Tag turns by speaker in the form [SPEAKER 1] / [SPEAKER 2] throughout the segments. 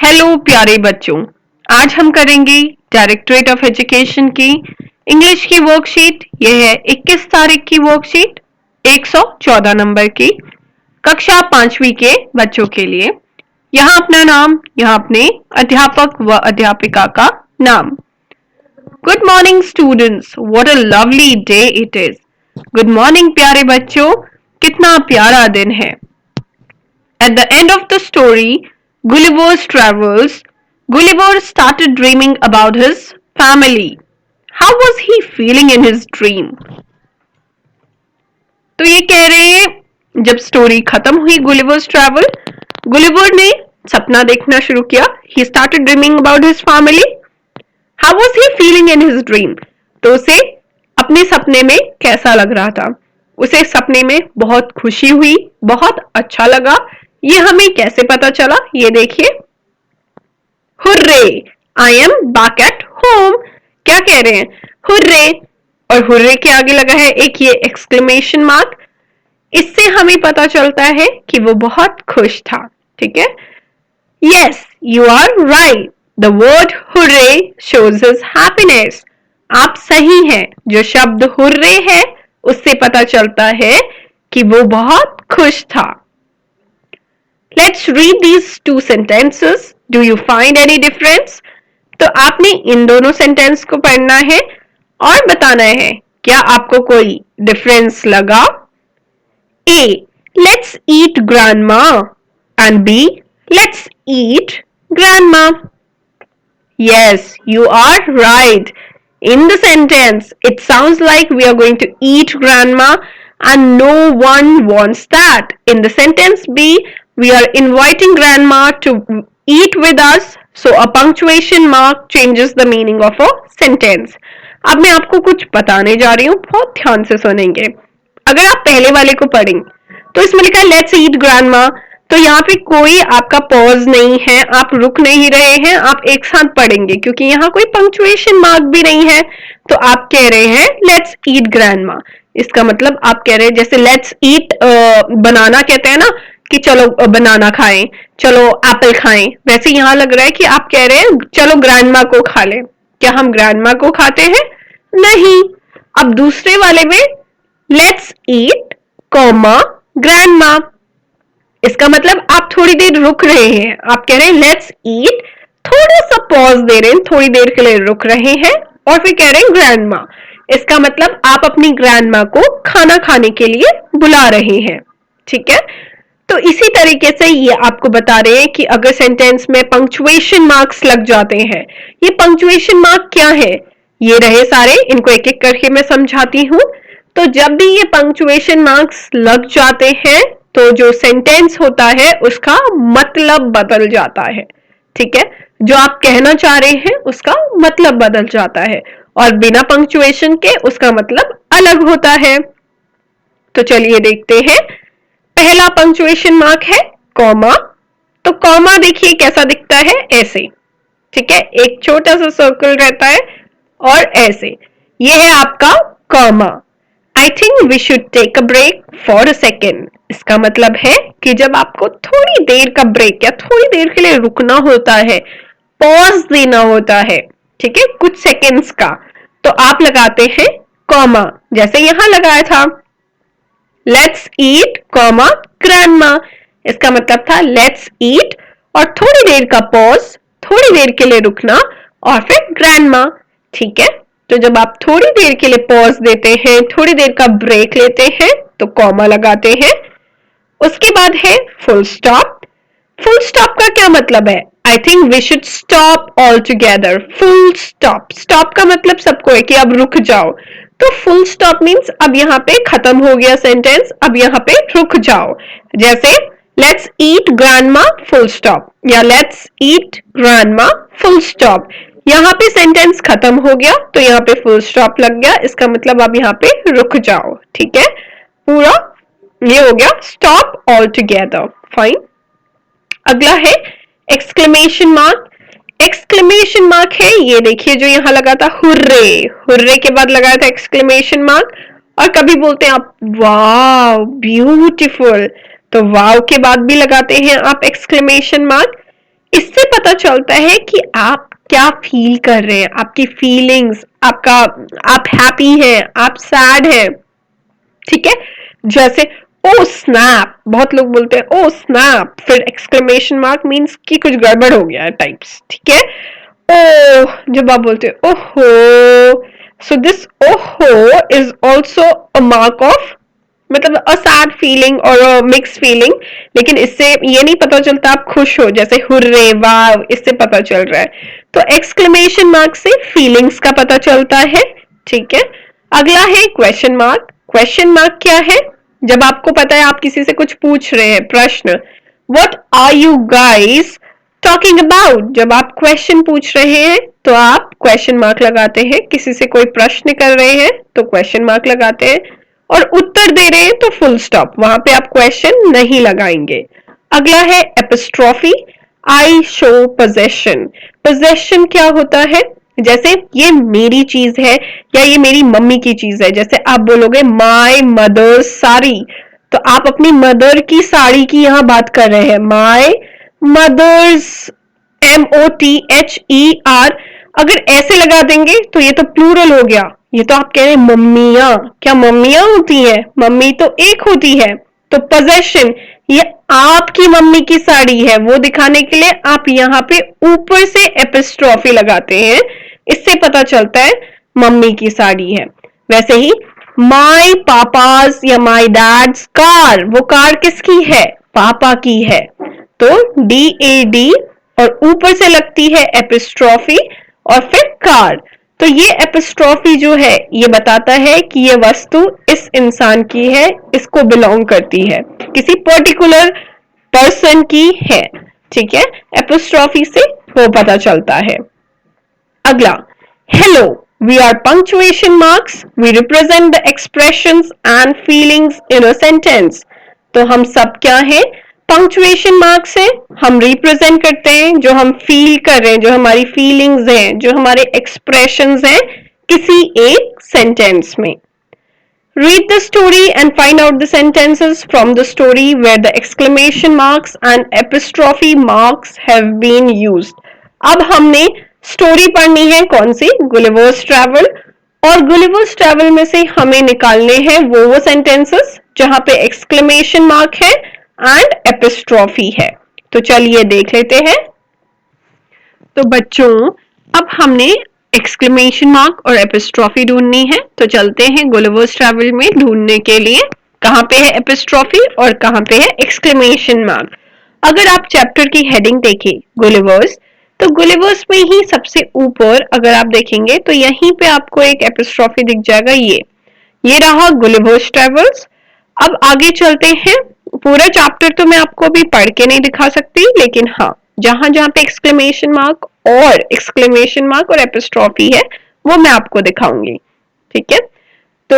[SPEAKER 1] Hello प्यारे बच्चों, आज हम करेंगे डायरेक्टरेट ऑफ एजुकेशन की इंग्लिश की वर्कशीट। यह है 21 तारीख की वर्कशीट 114 नंबर की, कक्षा 5वीं के बच्चों के लिए। यहाँ अपना नाम, यहाँ अपने अध्यापक व अध्यापिका का नाम। Good morning students, what a lovely day it is. Good morning प्यारे बच्चों, कितना प्यारा दिन है। At the end of the story, Gulliver's Travels, Gulliver started dreaming about his family. How was he feeling in his dream? तो ये कह रहे हैं जब स्टोरी खत्म हुई गुलिवर्स ट्रैवल, गुलिवर ने सपना देखना शुरू किया। He started dreaming about his family. How was he feeling in his dream? तो उसे अपने सपने में कैसा लग रहा था? उसे सपने में बहुत खुशी हुई, बहुत अच्छा लगा। ये हमें कैसे पता चला, ये देखिए। Hurray, I am back at home. क्या कह रहे हैं? हुर्रे, और हुर्रे के आगे लगा है एक ये एक्सक्लेमेशन मार्क। इससे हमें पता चलता है कि वो बहुत खुश था। ठीक है, yes you are right, the word hurray shows his happiness. आप सही हैं, जो शब्द हुर्रे है उससे पता चलता है कि वो बहुत खुश था। Let's read these two sentences. Do you find any difference? तो आपने इन दोनों सेंटेंस को पढ़ना है और बताना है क्या आपको कोई डिफरेंस लगा। A. Let's eat grandma and B. Let's eat grandma. Yes, you are right. In the sentence, it sounds like we are going to eat grandma and no one wants that. In the sentence B, we are inviting grandma to eat with us, so a punctuation mark changes the meaning of a sentence. अब मैं आपको कुछ बताने जा रही हूँ, बहुत ध्यान से सुनेंगे। अगर आप पहले वाले को पढ़ेंगे तो इसमें लिखा है लेट्स ईट ग्रैंडमा, तो यहाँ पे कोई आपका पॉज नहीं है, आप रुक नहीं रहे हैं, आप एक साथ पढ़ेंगे क्योंकि यहाँ कोई पंक्चुएशन मार्क भी नहीं है। तो आप कह रहे हैं लेट्स ईट ग्रैंडमा, इसका मतलब आप कह रहे हैं जैसे लेट्स ईट बनाना कहते हैं ना कि चलो बनाना खाएं, चलो एप्पल खाएं, वैसे यहाँ लग रहा है कि आप कह रहे हैं चलो ग्रैंडमा को खा लें। क्या हम ग्रैंडमा को खाते हैं? नहीं। अब दूसरे वाले में लेट्स ईट कॉमा ग्रैंडमा, इसका मतलब आप थोड़ी देर रुक रहे हैं, आप कह रहे हैं लेट्स ईट, थोड़ा सा पॉज दे रहे हैं, थोड़ी देर के लिए रुक रहे हैं और फिर कह रहे हैं ग्रैंडमा। इसका मतलब आप अपनी ग्रैंडमा को खाना खाने के लिए बुला रहे हैं। ठीक है, तो इसी तरीके से ये आपको बता रहे हैं कि अगर सेंटेंस में पंक्चुएशन मार्क्स लग जाते हैं, ये पंक्चुएशन मार्क क्या है, ये रहे सारे, इनको एक एक करके मैं समझाती हूँ। तो जब भी ये पंक्चुएशन मार्क्स लग जाते हैं तो जो सेंटेंस होता है उसका मतलब बदल जाता है। ठीक है, जो आप कहना चाह रहे हैं उसका मतलब बदल जाता है और बिना पंक्चुएशन के उसका मतलब अलग होता है। तो चलिए देखते हैं। पहला पंक्चुएशन मार्क है कॉमा, तो कॉमा देखिए कैसा दिखता है, ऐसे। ठीक है, एक छोटा सा सर्कल रहता है और ऐसे, ये है आपका comma. I think we should take a break for a second, इसका मतलब है कि जब आपको थोड़ी देर का ब्रेक या थोड़ी देर के लिए रुकना होता है, पॉज देना होता है, ठीक है, कुछ सेकेंड्स का, तो आप लगाते हैं कॉमा, जैसे यहां लगाया था लेट्स ईट कॉमा ग्रैंडमा। इसका मतलब था लेट्स ईट और थोड़ी देर का पॉज, थोड़ी देर के लिए रुकना और फिर ग्रैंडमा। ठीक है, तो जब आप थोड़ी देर के लिए पॉज देते हैं, थोड़ी देर का ब्रेक लेते हैं तो कॉमा लगाते हैं। उसके बाद है फुल स्टॉप। फुल स्टॉप का क्या मतलब है? I think we should stop all together. Full stop, stop का मतलब सबको है कि अब रुक जाओ, तो फुल स्टॉप मीन्स अब यहाँ पे खत्म हो गया सेंटेंस, अब यहाँ पे रुक जाओ। जैसे let's eat grandma full stop या let's eat grandma full stop, यहाँ पे सेंटेंस खत्म हो गया तो यहाँ पे फुल स्टॉप लग गया, इसका मतलब अब यहाँ पे रुक जाओ। ठीक है, पूरा ये हो गया स्टॉप ऑल टुगेदर। फाइन। अगला है एक्सक्लेमेशन मार्क। एक्सक्लेमेशन मार्क है ये देखिए जो यहां लगा था हुर्रे, हुर्रे के बाद लगाया था एक्सक्लेमेशन मार्क। और कभी बोलते हैं आप वाव ब्यूटीफुल, तो वाव के बाद भी लगाते हैं आप एक्सक्लेमेशन मार्क। इससे पता चलता है कि आप क्या फील कर रहे हैं, आपकी फीलिंग्स, आपका, आप हैप्पी हैं, आप सैड हैं, ठीक है। जैसे ओ स्नैप, बहुत लोग बोलते हैं ओ स्नैप, फिर एक्सक्लेमेशन मार्क मीन्स कि कुछ गड़बड़ हो गया है टाइप्स, ठीक है। ओ, जब आप बोलते हैं ओहो, सो दिस ओहो is also a mark of, मतलब अ सैड फीलिंग और अ मिक्स फीलिंग। लेकिन इससे ये नहीं पता चलता आप खुश हो, जैसे हुर्रे वाह, इससे पता चल रहा है। तो एक्सक्लेमेशन मार्क से फीलिंग्स का पता चलता है, ठीक है। अगला है क्वेश्चन मार्क। क्वेश्चन मार्क क्या है? जब आपको पता है आप किसी से कुछ पूछ रहे हैं, प्रश्न, what are you guys talking about, जब आप क्वेश्चन पूछ रहे हैं तो आप क्वेश्चन मार्क लगाते हैं, किसी से कोई प्रश्न कर रहे हैं तो क्वेश्चन मार्क लगाते हैं, और उत्तर दे रहे हैं तो फुल स्टॉप, वहां पे आप क्वेश्चन नहीं लगाएंगे। अगला है epistrophe. I show possession. Possession क्या होता है? जैसे ये मेरी चीज है या ये मेरी मम्मी की चीज है, जैसे आप बोलोगे माय मदर्स साड़ी, तो आप अपनी मदर की साड़ी की यहां बात कर रहे हैं, माय मदर्स, MOTHER। अगर ऐसे लगा देंगे तो ये तो प्लूरल हो गया, ये तो आप कह रहे हैं मम्मियां, क्या मम्मियां होती हैं? मम्मी तो एक होती है। तो पोजेशन, ये आपकी मम्मी की साड़ी है, वो दिखाने के लिए आप यहाँ पे ऊपर से एपिस्ट्रॉफी लगाते हैं, इससे पता चलता है मम्मी की साड़ी है। वैसे ही माई पापाज या माई डैड्स कार, वो कार किसकी है? पापा की है। तो DAD और ऊपर से लगती है एपिस्ट्रॉफी और फिर कार। तो ये एपिस्ट्रॉफी जो है ये बताता है कि ये वस्तु इस इंसान की है, इसको बिलोंग करती है, किसी पर्टिकुलर पर्सन की है, ठीक है। एपिस्ट्रॉफी से वो पता चलता है। अगला, hello, we are punctuation marks, we represent the expressions and feelings in a sentence. तो हम सब क्या हैं? पंक्चुएशन मार्क्स है, हम रिप्रेजेंट करते हैं जो हम फील कर रहे हैं, जो हमारी फीलिंग्स हैं, जो हमारे एक्सप्रेशंस हैं किसी एक सेंटेंस में। Read the story and find out the sentences from the story where the exclamation marks and apostrophe marks have been used. अब हमने स्टोरी पढ़नी है, कौन सी? Gulliver's travel. और गुलिवर्स ट्रैवल में से हमें निकालने हैं वो सेंटेंसेस जहां पे एक्सक्लेमेशन मार्क है एंड एपिस्ट्रॉफी है। तो चलिए देख लेते हैं। तो बच्चों, अब हमने एक्सक्लेमेशन मार्क और एपिस्ट्रॉफी ढूंढनी है, तो चलते हैं गुलिवर्स ट्रैवल में ढूंढने के लिए कहां पे है एपिस्ट्रॉफी और कहां पे है एक्सक्लेमेशन मार्क। अगर आप चैप्टर की हेडिंग देखें गुलिवर्स, तो गुलिवर्स में ही सबसे ऊपर अगर आप देखेंगे तो यहीं पे आपको एक एपिस्ट्रॉफी दिख जाएगा, ये रहा गुलिवर्स ट्रैवल्स। अब आगे चलते हैं। पूरा चैप्टर तो मैं आपको अभी पढ़ के नहीं दिखा सकती, लेकिन हाँ, जहां जहां पे एक्सक्लेमेशन मार्क और एपिस्ट्रॉफी है वो मैं आपको दिखाऊंगी, ठीक है। तो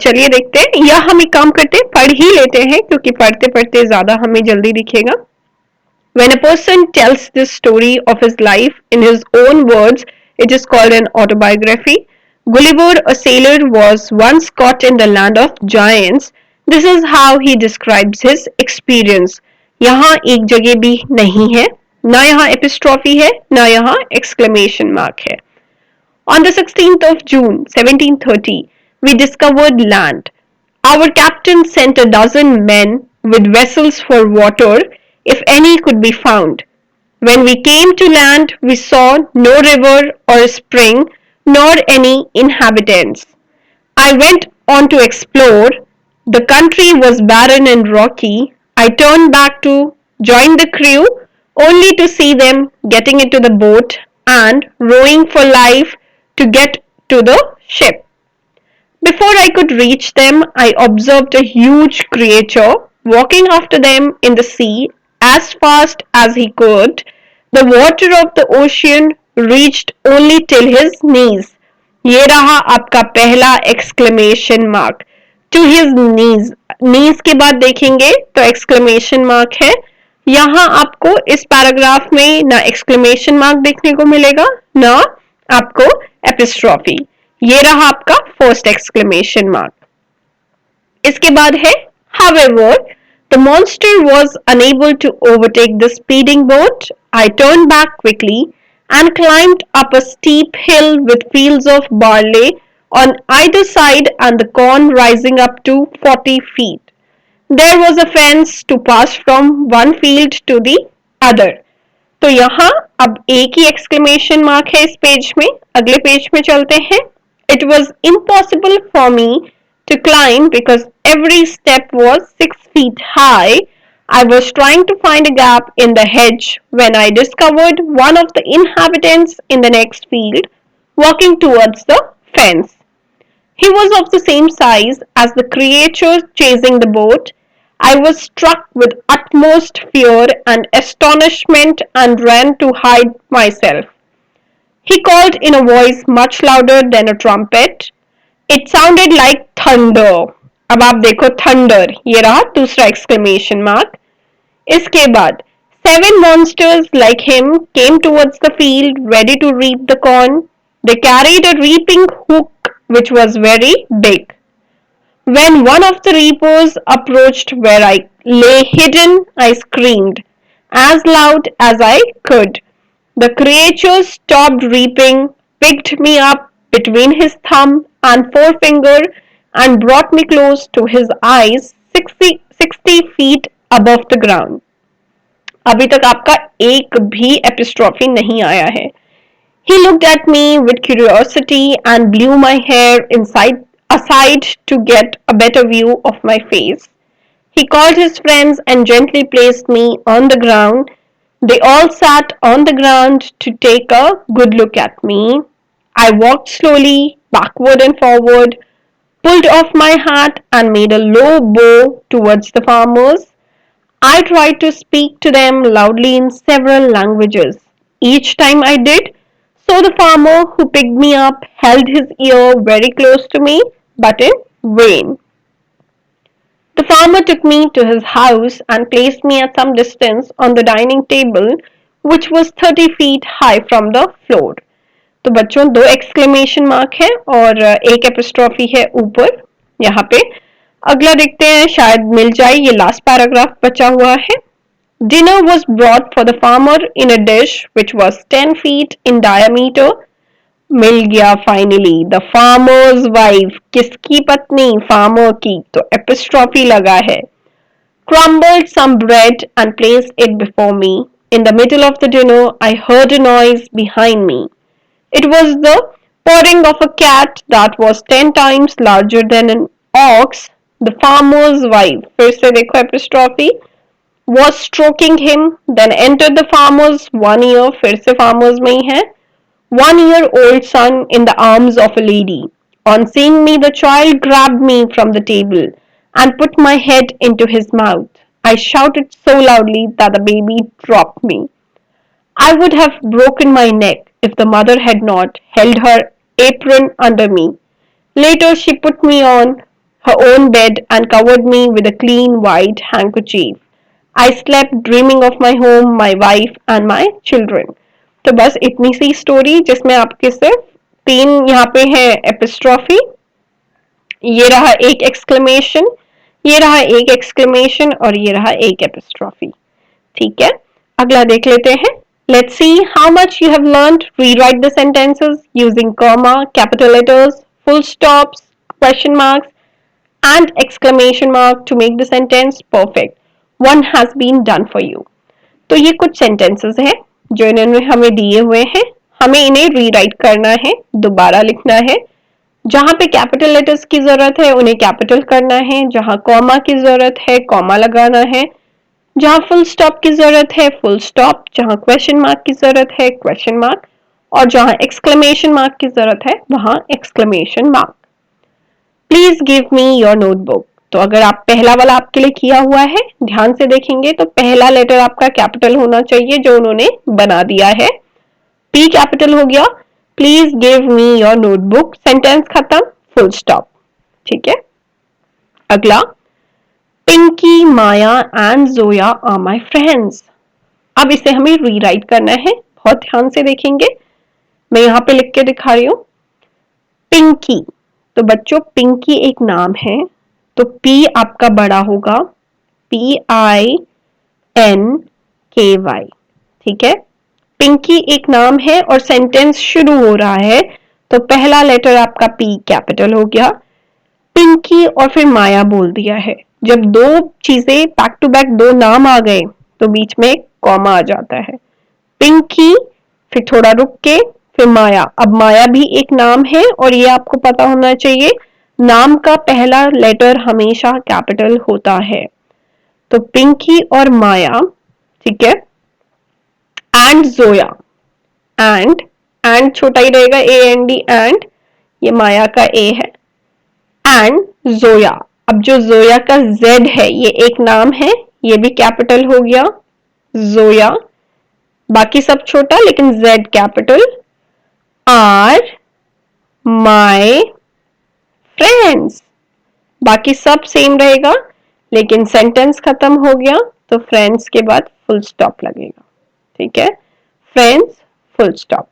[SPEAKER 1] चलिए देखते हैं, या हम एक काम करते हैं, पढ़ ही लेते हैं क्योंकि पढ़ते पढ़ते ज्यादा हमें जल्दी दिखेगा। When a person tells this story of his life in his own words, it is called an autobiography. Gulliver, a sailor, was once caught in the land of giants. This is how he describes his experience. यहाँ एक जगह भी नहीं है, ना यहाँ epistrophe है, ना यहाँ एक्सक्लेमेशन मार्क है। On the 16th of June 1730, we discovered land. Our captain sent a dozen men with vessels for water, if any could be found. When we came to land, we saw no river or spring, nor any inhabitants. I went on to explore. The country was barren and rocky. I turned back to join the crew, only to see them getting into the boat and rowing for life to get to the ship. Before I could reach them, I observed a huge creature walking after them in the sea as fast as he could. The water of the ocean reached only till his knees. ये रहा आपका पहला exclamation mark, to his knees. Knees के बाद देखेंगे तो exclamation mark है। यहां आपको इस पैराग्राफ में ना एक्सक्लेमेशन मार्क देखने को मिलेगा ना आपको एपिस्ट्रॉफी। ये रहा आपका फर्स्ट एक्सक्लेमेशन मार्क। इसके बाद है however, the monster was unable to overtake the speeding boat I turned back quickly and climbed up a steep hill with fields of barley on either side and the corn rising up to 40 feet. There was a fence to pass from one field to the other. तो यहाँ अब एक ही exclamation mark है इस page में. अगले page में चलते हैं. It was impossible for me to climb because every step was 6 feet high. I was trying to find a gap in the hedge when I discovered one of the inhabitants in the next field walking towards the fence. He was of the same size as the creature chasing the boat. I was struck with utmost fear and astonishment and ran to hide myself. He called in a voice much louder than a trumpet. It sounded like thunder. अब आप देखो thunder, ये रहा दूसरा exclamation mark. इसके बाद 7 monsters like him came towards the field ready to reap the corn. They carried a reaping hook which was very big. When one of the reapers approached where I lay hidden, I screamed as loud as I could. The creature stopped reaping, picked me up between his thumb and forefinger, and brought me close to his eyes 60 feet above the ground. अभी तक आपका एक भी epistrophe नहीं आया है. He looked at me with curiosity and blew my hair aside to get a better view of my face. He called his friends and gently placed me on the ground. They all sat on the ground to take a good look at me. I walked slowly backward and forward, pulled off my hat and made a low bow towards the farmers. I tried to speak to them loudly in several languages. Each time I did, so the farmer who picked me up held his ear very close to me, but in vain. The farmer took me to his house and placed me at some distance on the dining table, which was 30 feet high from the floor. तो बच्चों 2 exclamation mark है और एक epistrophe है ऊपर यहाँ पे. अगला देखते हैं, शायद मिल जाए, ये लास्ट पैराग्राफ बचा हुआ है. Dinner was brought for the farmer in a dish which was 10 feet in diameter. मिल गया फाइनली. द फार्मर्स वाइफ, किसकी पत्नी? फार्मर की. तो एपिस्ट्रॉफी लगा है. Crumbled some bread and placed it before me. In the middle of the dinner, I heard a noise behind me. It was the purring of a cat that was 10 times larger than an ox. The farmer's wife, फिर से देखो epistrophe, was stroking him. Then entered the farmer's 1 year, फिर से farmer's में ही है, 1-year-old son in the arms of a lady. On seeing me, the child grabbed me from the table and put my head into his mouth. I shouted so loudly that the baby dropped me. I would have broken my neck if the mother had not held her apron under me. Later, she put me on her own bed and covered me with a clean white handkerchief. I slept dreaming of my home, my wife and my children. तो बस इतनी सी story जिसमें आपके सिर्फ 3 यहाँ पे है epistrophe. ये रहा एक एक्सक्लेमेशन, ये रहा एक एक्सक्लेमेशन और ये रहा एक एपिस्ट्रॉफी. ठीक है, अगला देख लेते हैं. Let's see how much you have learned. Rewrite the sentences using comma, capital letters, full stops, question marks and exclamation mark to make the sentence perfect. One has been done for you. तो ये कुछ sentences हैं जो इन्होंने हमें दिए हुए हैं. हमें इन्हें रीराइट करना है, दोबारा लिखना है. जहां पे कैपिटल लेटर्स की जरूरत है उन्हें कैपिटल करना है, जहां कॉमा की जरूरत है कॉमा लगाना है, जहां फुल स्टॉप की जरूरत है फुल स्टॉप, जहां क्वेश्चन मार्क की जरूरत है क्वेश्चन मार्क और जहां एक्सक्लेमेशन मार्क की जरूरत है वहां exclamation mark. Please give me your notebook. तो अगर आप पहला वाला आपके लिए किया हुआ है, ध्यान से देखेंगे तो पहला लेटर आपका कैपिटल होना चाहिए जो उन्होंने बना दिया है. पी कैपिटल हो गया. Please give me your notebook, sentence खत्म, फुल स्टॉप. ठीक है, अगला, Pinky, Maya and Zoya are my friends. अब इसे हमें रीराइट करना है, बहुत ध्यान से देखेंगे. मैं यहाँ पे लिख के दिखा रही हूँ. पिंकी, तो बच्चों पिंकी एक नाम है, तो पी आपका बड़ा होगा, PINKY. ठीक है। पिंकी एक नाम है और सेंटेंस शुरू हो रहा है, तो पहला लेटर आपका पी कैपिटल हो गया। पिंकी और फिर माया बोल दिया है। जब दो चीजें बैक टू बैक दो नाम आ गए तो बीच में कॉमा आ जाता है। पिंकी, फिर थोड़ा रुक के फिर माया। अब माया भी एक नाम है और ये आपको पता होना चाहिए, नाम का पहला लेटर हमेशा कैपिटल होता है। तो पिंकी और माया, ठीक है। एंड जोया, एंड छोटा ही रहेगा, ए एन डी, एंड ये माया का ए है। एंड जोया, अब जो जोया का जेड है ये एक नाम है, ये भी कैपिटल हो गया जोया, बाकी सब छोटा लेकिन Z capital. Are my friends, बाकी सब सेम रहेगा लेकिन सेंटेंस खत्म हो गया तो फ्रेंड्स के बाद फुल स्टॉप लगेगा, ठीक है। Friends full stop.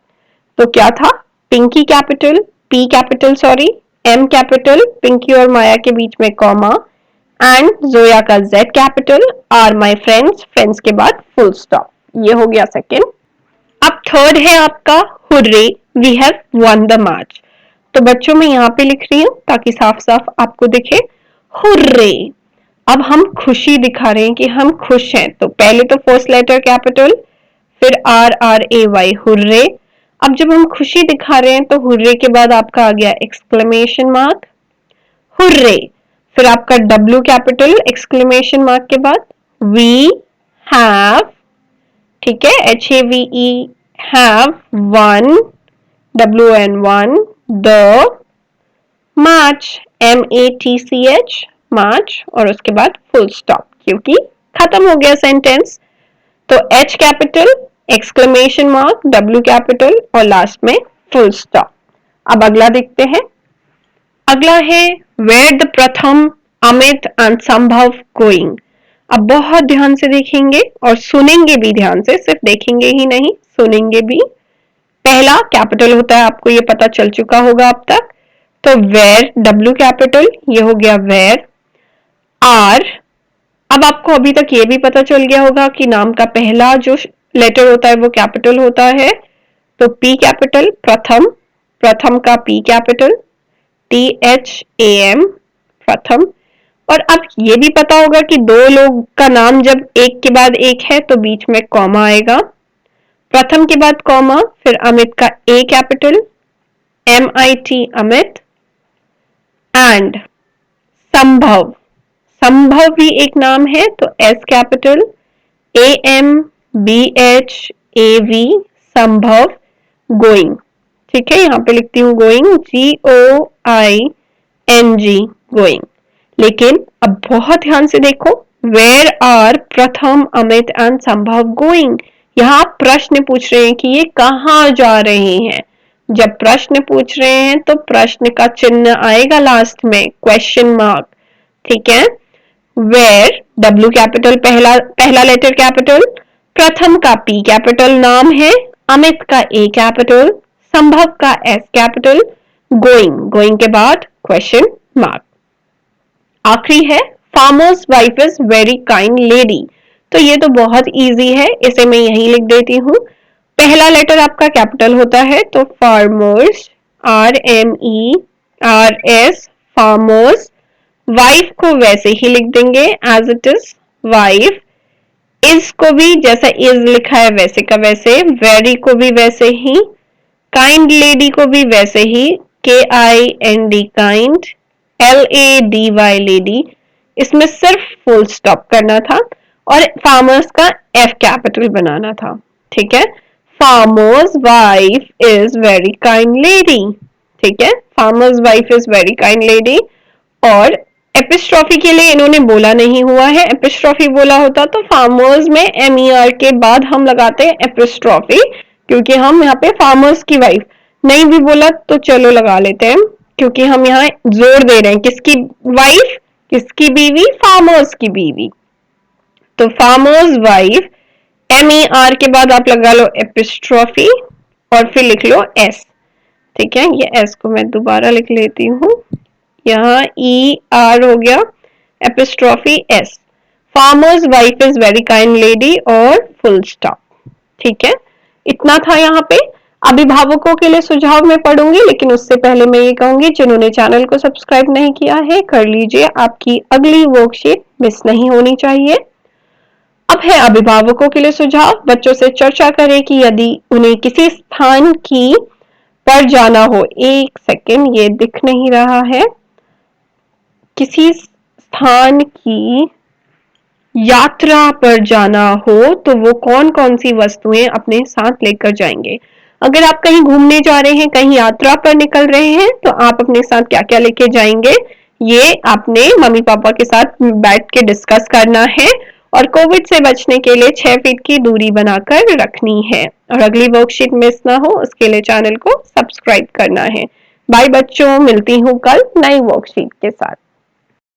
[SPEAKER 1] तो क्या था, Pinky capital, P capital sorry, M capital, Pinky और माया के बीच में कॉमा, एंड जोया का Z capital, are my friends, friends के बाद फुल स्टॉप। ये हो गया सेकेंड। अब थर्ड है आपका hurray, we have won the match. तो बच्चों मैं यहाँ पे लिख रही हूँ ताकि साफ साफ आपको दिखे, हुर्रे। अब हम खुशी दिखा रहे हैं कि हम खुश हैं, तो पहले तो फर्स्ट लेटर कैपिटल, फिर R R A Y, hurray. अब जब हम खुशी दिखा रहे हैं तो हुर्रे के बाद आपका आ गया एक्सक्लेमेशन मार्क, हुर्रे। फिर आपका डब्ल्यू कैपिटल एक्सक्लेमेशन मार्क के बाद, वी हैव, ठीक है, H A V E, have won, W N won, the match, M A T C H, match, और उसके बाद फुल स्टॉप क्योंकि खत्म हो गया सेंटेंस। तो H capital, exclamation mark, W capital और लास्ट में फुल स्टॉप। अब अगला देखते हैं। अगला है वेयर द प्रथम, अमित एंड संभव गोइंग। अब बहुत ध्यान से देखेंगे और सुनेंगे भी ध्यान से, सिर्फ देखेंगे ही नहीं सुनेंगे भी। पहला कैपिटल होता है, आपको ये पता चल चुका होगा अब तक। तो वेयर, डब्ल्यू कैपिटल, ये हो गया वेयर। आर, अब आपको अभी तक ये भी पता चल गया होगा कि नाम का पहला जो लेटर होता है वो कैपिटल होता है। तो पी कैपिटल, प्रथम, प्रथम का P capital, T H A M, प्रथम। और अब ये भी पता होगा कि दो लोग का नाम जब एक के बाद एक है तो बीच में कॉमा आएगा। प्रथम के बाद कॉमा, फिर अमित का A capital, M I T, Amit, and Sambhav, Sambhav भी एक नाम है तो S capital, A M B H A V, Sambhav, going, ठीक है। यहां पे लिखती हूं going, G O I N G, going. लेकिन अब बहुत ध्यान से देखो, वेयर आर प्रथम, अमित एंड संभव गोइंग। यहाँ प्रश्न पूछ रहे हैं कि ये कहाँ जा रहे हैं। जब प्रश्न पूछ रहे हैं तो प्रश्न का चिन्ह आएगा लास्ट में, क्वेश्चन मार्क, ठीक है। वेयर, डब्ल्यू कैपिटल, पहला लेटर कैपिटल, प्रथम का पी कैपिटल नाम है, अमित का ए कैपिटल, संभव का एस कैपिटल, गोइंग, गोइंग के बाद क्वेश्चन मार्क। आखिरी है farmer's wife is very kind lady. तो ये तो बहुत इजी है, इसे मैं यहीं लिख देती हूँ। पहला लेटर आपका कैपिटल होता है तो farmers, R M E R S, farmers. Wife को वैसे ही लिख देंगे as it is, wife. Is को भी जैसा इज लिखा है वैसे का वैसे, वेरी को भी वैसे ही, काइंड लेडी को भी वैसे ही, K I N D, kind, L A D Y, lady. इसमें सिर्फ फुल स्टॉप करना था और फार्मर्स का एफ कैपिटल बनाना था, ठीक है। Farmer's wife is very kind lady, ठीक है, farmer's wife is very kind lady. और एपिस्ट्रॉफी के लिए इन्होंने बोला नहीं हुआ है, एपिस्ट्रॉफी बोला होता तो फार्मर्स में एम ई आर के बाद हम लगाते हैं एपिस्ट्रॉफी, क्योंकि हम यहाँ पे फार्मर्स की वाइफ नहीं भी बोला तो चलो लगा लेते हैं, क्योंकि हम यहाँ जोर दे रहे हैं किसकी वाइफ, किसकी बीवी, फार्मर्स की बीवी। तो farmers wife, M E R के बाद आप लगा लो एपिस्ट्रॉफी और फिर लिख लो एस, ठीक है। ये एस को मैं दोबारा लिख लेती हूँ, यहाँ ई आर हो गया, epistrophe S, farmers wife is very kind lady और फुल स्टॉप। ठीक है, इतना था यहाँ पे। अभिभावकों के लिए सुझाव मैं पढ़ूंगी, लेकिन उससे पहले मैं ये कहूंगी जिन्होंने चैनल को सब्सक्राइब नहीं किया है कर लीजिए, आपकी अगली वर्कशीट मिस नहीं होनी चाहिए। अब है अभिभावकों के लिए सुझाव। बच्चों से चर्चा करें कि यदि उन्हें किसी स्थान की पर जाना हो, एक सेकेंड ये दिख नहीं रहा है, किसी स्थान की यात्रा पर जाना हो तो वो कौन कौन सी वस्तुएं अपने साथ लेकर जाएंगे। अगर आप कहीं घूमने जा रहे हैं, कहीं यात्रा पर निकल रहे हैं, तो आप अपने साथ क्या क्या लेके जाएंगे, ये आपने मम्मी पापा के साथ बैठ के डिस्कस करना है और कोविड से बचने के लिए 6 फीट की दूरी बनाकर रखनी है। और अगली वर्कशीट मिस ना हो उसके लिए चैनल को सब्सक्राइब करना है। बाय बच्चों, मिलती हूँ कल नई वर्कशीट के साथ।